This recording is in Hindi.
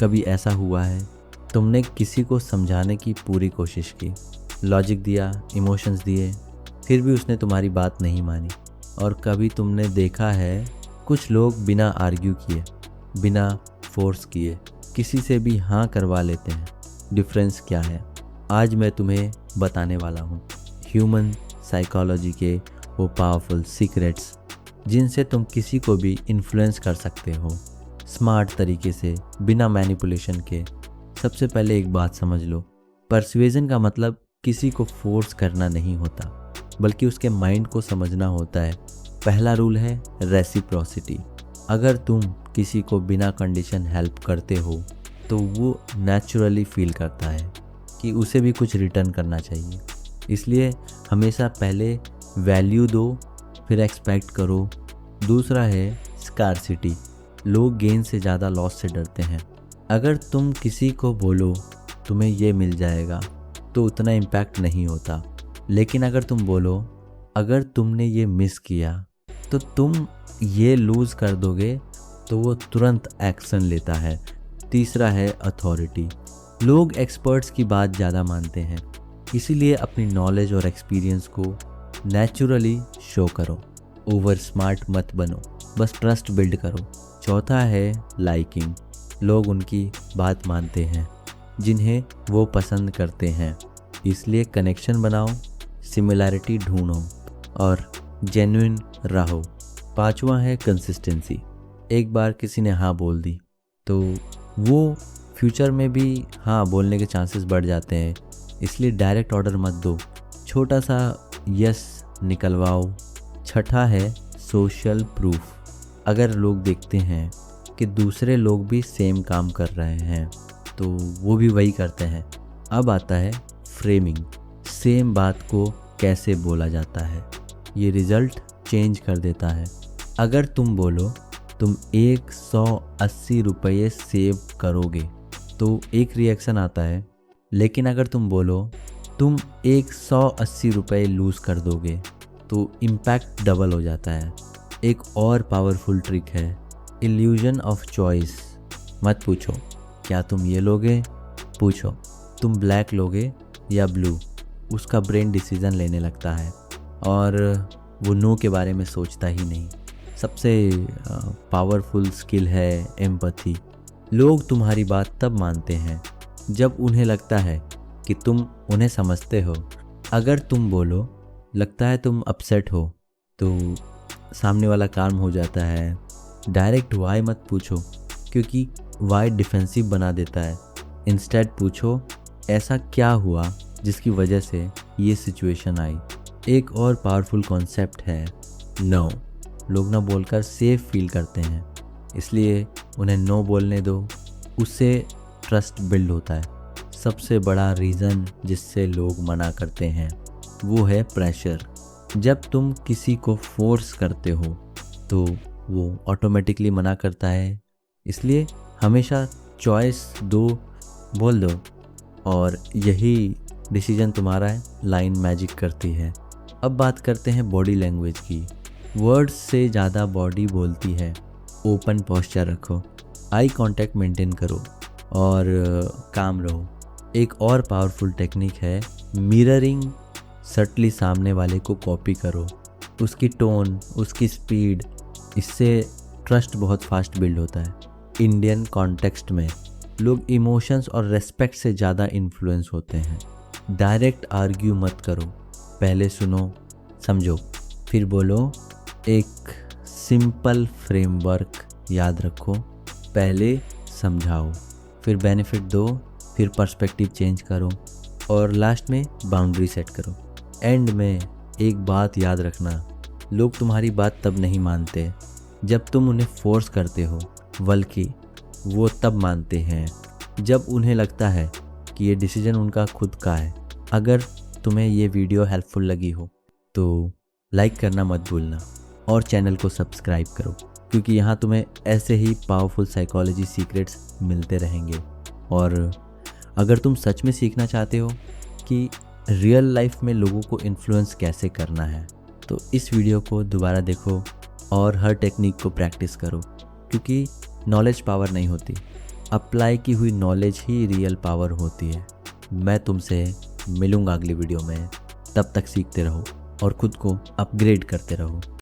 कभी ऐसा हुआ है तुमने किसी को समझाने की पूरी कोशिश की, लॉजिक दिया, इमोशंस दिए, फिर भी उसने तुम्हारी बात नहीं मानी? और कभी तुमने देखा है कुछ लोग बिना आर्ग्यू किए, बिना फोर्स किए किसी से भी हाँ करवा लेते हैं? डिफरेंस क्या है आज मैं तुम्हें बताने वाला हूँ। ह्यूमन साइकोलॉजी के वो पावरफुल सीक्रेट्स जिनसे तुम किसी को भी इन्फ्लुएंस कर सकते हो स्मार्ट तरीके से, बिना मैनिपुलेशन के। सबसे पहले एक बात समझ लो, परसुएजन का मतलब किसी को फोर्स करना नहीं होता, बल्कि उसके माइंड को समझना होता है। पहला रूल है रेसिप्रोसिटी। अगर तुम किसी को बिना कंडीशन हेल्प करते हो तो वो नेचुरली फील करता है कि उसे भी कुछ रिटर्न करना चाहिए। इसलिए हमेशा पहले वैल्यू दो, फिर एक्सपेक्ट करो। दूसरा है स्कार्सिटी। लोग गेन से ज़्यादा लॉस से डरते हैं। अगर तुम किसी को बोलो तुम्हें ये मिल जाएगा तो उतना इम्पैक्ट नहीं होता, लेकिन अगर तुम बोलो अगर तुमने ये मिस किया तो तुम ये लूज़ कर दोगे, तो वो तुरंत एक्शन लेता है। तीसरा है अथॉरिटी। लोग एक्सपर्ट्स की बात ज़्यादा मानते हैं, इसीलिए अपनी नॉलेज और एक्सपीरियंस को नेचुरली शो करो। ओवर स्मार्ट मत बनो, बस ट्रस्ट बिल्ड करो। चौथा है लाइकिंग। लोग उनकी बात मानते हैं जिन्हें वो पसंद करते हैं, इसलिए कनेक्शन बनाओ, सिमिलैरिटी ढूंढो और जेन्युइन रहो। पांचवा है कंसिस्टेंसी। एक बार किसी ने हाँ बोल दी तो वो फ्यूचर में भी हाँ बोलने के चांसेस बढ़ जाते हैं, इसलिए डायरेक्ट ऑर्डर मत दो, छोटा सा यस निकलवाओ। छठा है सोशल प्रूफ। अगर लोग देखते हैं कि दूसरे लोग भी सेम काम कर रहे हैं तो वो भी वही करते हैं। अब आता है फ्रेमिंग। सेम बात को कैसे बोला जाता है, ये रिजल्ट चेंज कर देता है। अगर तुम बोलो तुम 180 रुपये सेव करोगे तो एक रिएक्शन आता है, लेकिन अगर तुम बोलो तुम 180 रुपये लूज़ कर दोगे तो इम्पैक्ट डबल हो जाता है। एक और पावरफुल ट्रिक है इल्यूजन ऑफ चॉइस। मत पूछो क्या तुम ये लोगे, पूछो तुम ब्लैक लोगे या ब्लू। उसका ब्रेन डिसीजन लेने लगता है और वो नो के बारे में सोचता ही नहीं। सबसे पावरफुल स्किल है एम्पैथी। लोग तुम्हारी बात तब मानते हैं जब उन्हें लगता है कि तुम उन्हें समझते हो। अगर तुम बोलो लगता है तुम अपसेट हो तो सामने वाला काम हो जाता है। डायरेक्ट वाई मत पूछो, क्योंकि वाई डिफेंसिव बना देता है। इंस्टेड पूछो ऐसा क्या हुआ जिसकी वजह से ये सिचुएशन आई। एक और पावरफुल कॉन्सेप्ट है नो। लोग ना बोलकर सेफ फील करते हैं, इसलिए उन्हें नो बोलने दो, उससे ट्रस्ट बिल्ड होता है। सबसे बड़ा रीज़न जिससे लोग मना करते हैं वो है प्रेशर। जब तुम किसी को फोर्स करते हो तो वो ऑटोमेटिकली मना करता है, इसलिए हमेशा चॉइस दो, बोल दो, और यही डिसीजन तुम्हारा है, लाइन मैजिक करती है। अब बात करते हैं बॉडी लैंग्वेज की। वर्ड्स से ज़्यादा बॉडी बोलती है। ओपन पोस्चर रखो, आई कांटेक्ट मेंटेन करो और काम रहो। एक और पावरफुल टेक्निक है मिररिंग। सटली सामने वाले को कॉपी करो, उसकी टोन, उसकी स्पीड, इससे ट्रस्ट बहुत फास्ट बिल्ड होता है। इंडियन कॉन्टेक्स्ट में लोग इमोशंस और रेस्पेक्ट से ज़्यादा इन्फ्लुएंस होते हैं। डायरेक्ट आर्ग्यू मत करो, पहले सुनो, समझो, फिर बोलो। एक सिंपल फ्रेमवर्क याद रखो, पहले समझाओ, फिर बेनिफिट दो, फिर पर्सपेक्टिव चेंज करो और लास्ट में बाउंड्री सेट करो। एंड में एक बात याद रखना, लोग तुम्हारी बात तब नहीं मानते जब तुम उन्हें फोर्स करते हो, बल्कि वो तब मानते हैं जब उन्हें लगता है कि ये डिसीजन उनका खुद का है। अगर तुम्हें ये वीडियो हेल्पफुल लगी हो तो लाइक करना मत भूलना और चैनल को सब्सक्राइब करो, क्योंकि यहाँ तुम्हें ऐसे ही पावरफुल साइकोलॉजी सीक्रेट्स मिलते रहेंगे। और अगर तुम सच में सीखना चाहते हो कि रियल लाइफ में लोगों को इन्फ्लुएंस कैसे करना है, तो इस वीडियो को दोबारा देखो और हर टेक्निक को प्रैक्टिस करो, क्योंकि नॉलेज पावर नहीं होती, अप्लाई की हुई नॉलेज ही रियल पावर होती है। मैं तुमसे मिलूंगा अगली वीडियो में। तब तक सीखते रहो और खुद को अपग्रेड करते रहो।